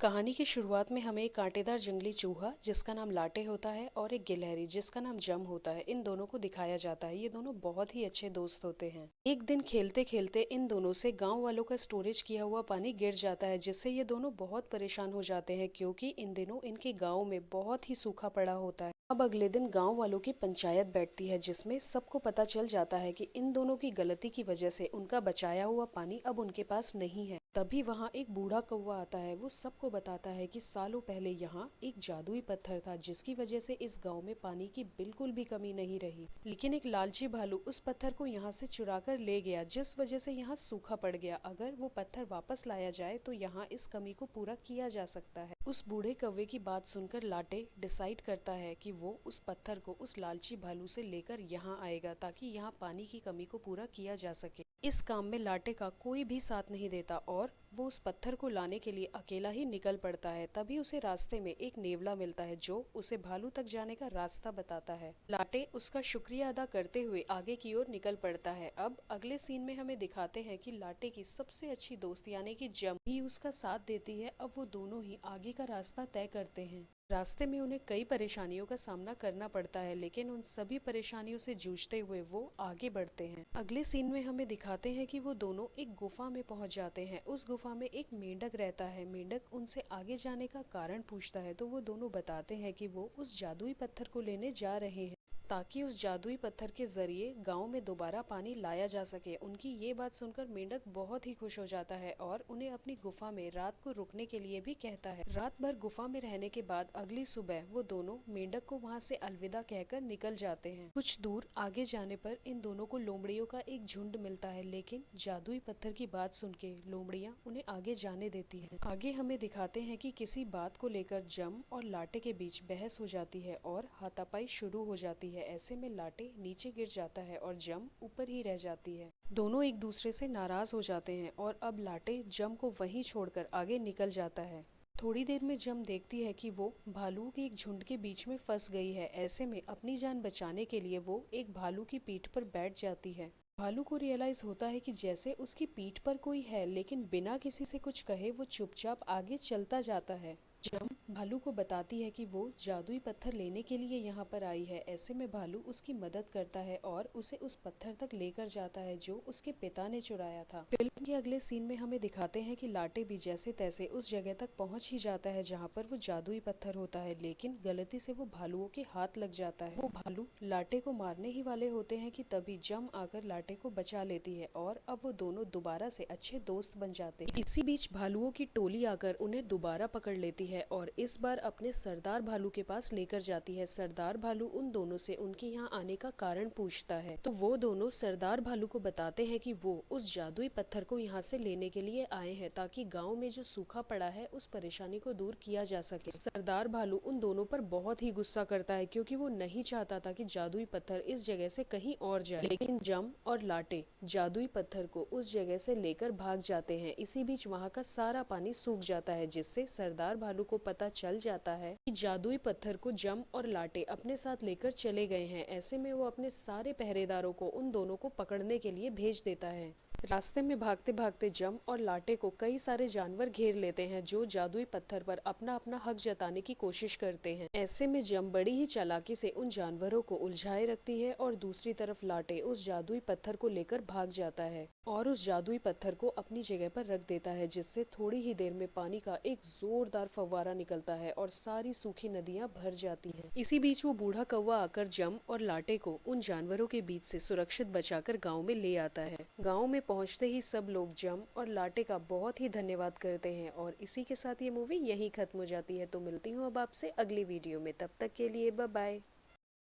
कहानी की शुरुआत में हमें एक कांटेदार जंगली चूहा जिसका नाम लाटे होता है और एक गिलहरी जिसका नाम जम होता है, इन दोनों को दिखाया जाता है। ये दोनों बहुत ही अच्छे दोस्त होते हैं। एक दिन खेलते खेलते इन दोनों से गांव वालों का स्टोरेज किया हुआ पानी गिर जाता है, जिससे ये दोनों बहुत परेशान हो जाते हैं क्योंकि इन दिनों इनके गाँव में बहुत ही सूखा पड़ा होता है। अब अगले दिन गांव वालों की पंचायत बैठती है जिसमें सबको पता चल जाता है कि इन दोनों की गलती की वजह से उनका बचाया हुआ पानी अब उनके पास नहीं है। तभी वहां एक बूढ़ा कौवा आता है। वो सबको बताता है कि सालों पहले यहाँ एक जादुई पत्थर था जिसकी वजह से इस गांव में पानी की बिल्कुल भी कमी नहीं रही, लेकिन एक लालची भालू उस पत्थर को यहाँ से चुरा कर ले गया, जिस वजह से यहाँ सूखा पड़ गया। अगर वो पत्थर वापस लाया जाए तो यहाँ इस कमी को पूरा किया जा सकता है। उस बूढ़े कौवे की बात सुनकर लाटे डिसाइड करता है कि वो उस पत्थर को उस लालची भालू से लेकर यहाँ आएगा ताकि यहाँ पानी की कमी को पूरा किया जा सके। इस काम में लाटे का कोई भी साथ नहीं देता और वो उस पत्थर को लाने के लिए अकेला ही निकल पड़ता है। तभी उसे रास्ते में एक नेवला मिलता है जो उसे भालू तक जाने का रास्ता बताता है। लाटे उसका शुक्रिया अदा करते हुए आगे की ओर निकल पड़ता है। अब अगले सीन में हमें दिखाते हैं कि लाटे की सबसे अच्छी दोस्त यानी कि जम भी उसका साथ देती है। अब वो दोनों ही आगे का रास्ता तय करते हैं। रास्ते में उन्हें कई परेशानियों का सामना करना पड़ता है, लेकिन उन सभी परेशानियों से जूझते हुए वो आगे बढ़ते हैं। अगले सीन में हमें दिखाते हैं कि वो दोनों एक गुफा में पहुंच जाते हैं। उस गुफा में एक मेंढक रहता है। मेंढक उनसे आगे जाने का कारण पूछता है तो वो दोनों बताते हैं कि वो उस जादुई पत्थर को लेने जा रहे हैं ताकि उस जादुई पत्थर के जरिए गांव में दोबारा पानी लाया जा सके। उनकी ये बात सुनकर मेंढक बहुत ही खुश हो जाता है और उन्हें अपनी गुफा में रात को रुकने के लिए भी कहता है। रात भर गुफा में रहने के बाद अगली सुबह वो दोनों मेंढक को वहां से अलविदा कहकर निकल जाते हैं। कुछ दूर आगे जाने पर इन दोनों को लोमड़ियों का एक झुंड मिलता है, लेकिन जादुई पत्थर की बात सुन के लोमड़ियां उन्हें आगे जाने देती हैं। आगे हमें दिखाते हैं कि किसी बात को लेकर जम और लाटे के बीच बहस हो जाती है और हाथापाई शुरू हो जाती है। ऐसे में लाटे नीचे गिर जाता है और जम ऊपर ही रह जाती है। दोनों एक दूसरे से नाराज हो जाते हैं और अब लाटे जम को वहीं छोड़कर आगे निकल जाता है। थोड़ी देर में जम देखती है कि वो भालू के एक झुंड के बीच में फंस गई है। ऐसे में अपनी जान बचाने के लिए वो एक भालू की पीठ पर बैठ जाती है। भालू को रियलाइज होता है कि जैसे उसकी पीठ पर कोई है, लेकिन बिना किसी से कुछ कहे वो चुपचाप आगे चलता जाता है। जम भालू को बताती है कि वो जादुई पत्थर लेने के लिए यहाँ पर आई है। ऐसे में भालू उसकी मदद करता है और उसे उस पत्थर तक लेकर जाता है जो उसके पिता ने चुराया था। फिल्म के अगले सीन में हमें दिखाते हैं कि लाटे भी जैसे तैसे उस जगह तक पहुंच ही जाता है जहाँ पर वो जादुई पत्थर होता है, लेकिन गलती से वो भालुओं के हाथ लग जाता है। वो भालू लाटे को मारने ही वाले होते हैं कि तभी जम आकर लाटे को बचा लेती है और अब वो दोनों दोबारा से अच्छे दोस्त बन जाते हैं। इसी बीच भालुओं की टोली आकर उन्हें दोबारा पकड़ लेती है और इस बार अपने सरदार भालू के पास लेकर जाती है। सरदार भालू उन दोनों से उनके यहाँ आने का कारण पूछता है तो वो दोनों सरदार भालू को बताते हैं कि वो उस जादुई पत्थर को यहाँ से लेने के लिए आए हैं ताकि गांव में जो सूखा पड़ा है उस परेशानी को दूर किया जा सके। सरदार भालू उन दोनों पर बहुत ही गुस्सा करता है क्योंकि वो नहीं चाहता था कि जादुई पत्थर इस जगह से कहीं और जाए, लेकिन जम और लाटे जादुई पत्थर को उस जगह से लेकर भाग जाते हैं। इसी बीच वहाँ का सारा पानी सूख जाता है, जिससे सरदार भालू को पता चल जाता है कि जादुई पत्थर को जम और लाटे अपने साथ लेकर चले गए हैं। ऐसे में वो अपने सारे पहरेदारों को उन दोनों को पकड़ने के लिए भेज देता है। रास्ते में भागते भागते जम और लाटे को कई सारे जानवर घेर लेते हैं जो जादुई पत्थर पर अपना अपना हक जताने की कोशिश करते हैं। ऐसे में जम बड़ी ही चालाकी से उन जानवरों को उलझाए रखती है और दूसरी तरफ लाटे उस जादुई पत्थर को लेकर भाग जाता है और उस जादुई पत्थर को अपनी जगह पर रख देता है, जिससे थोड़ी ही देर में पानी का एक जोरदार फव्वारा निकलता है और सारी सूखी नदियां भर जाती हैं। इसी बीच वो बूढ़ा कौवा आकर जम और लाटे को उन जानवरों के बीच से सुरक्षित बचाकर गाँव में ले आता है। गाँव में पहुंचते ही सब लोग जम और लाटे का बहुत ही धन्यवाद करते हैं और इसी के साथ ये मूवी यहीं खत्म हो जाती है। तो मिलती हूँ अब आपसे अगली वीडियो में, तब तक के लिए बाय बाय।